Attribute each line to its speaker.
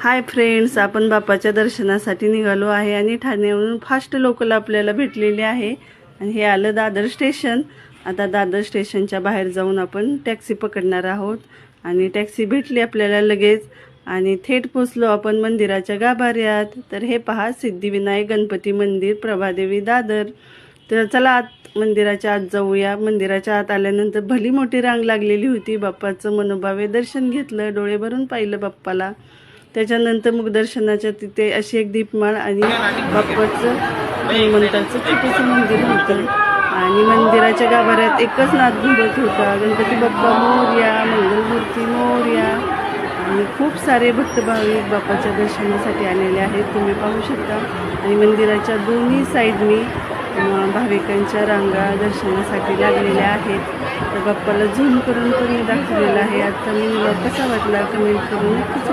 Speaker 1: Hi friends, आपण बाप्पाच्या दर्शनासाठी निघालो आहे आणि ठाण्यावरून फास्ट लोकल आपल्याला भेटलेली आहे आणि हे आलं दादर स्टेशन. आता दादर स्टेशनच्या बाहेर जाऊन आपण टॅक्सी पकडणार आहोत आणि टॅक्सी भेटली आपल्याला लगेच आणि थेट पोचलो आपण मंदिराच्या गाभाऱ्यात. तर हे पहा, सिद्धिविनायक गणपती मंदिर, प्रभादेवी, दादर. तर चला आत मंदिराच्या आत जाऊया. मंदिराच्या आत आल्यानंतर भली मोठी रांग लागलेली होती. बाप्पाचं मनोभावे दर्शन घेतलं, डोळे भरून पाहिलं बाप्पाला. त्याच्यानंतर मग दर्शनाच्या तिथे अशी एक दीपमाळ आणि बाप्पाचं हनुमंताचं छोटंसं मंदिर होतं आणि मंदिराच्या गाभाऱ्यात एकच नाद घुमत होता, गणपती बाप्पा मोरया, मंगलमूर्ती मोरया. आणि खूप सारे भक्त भाविक बाप्पाच्या दर्शनासाठी आलेले आहेत, तुम्ही पाहू शकता. आणि मंदिराच्या दोन्ही साईडनी भाविकांच्या रांगा दर्शनासाठी लागलेल्या आहेत. तर बाप्पाला झूम करून पण दाखवलेलं आहे. आता मी कसा वाटला कमेंट करून नक्कीच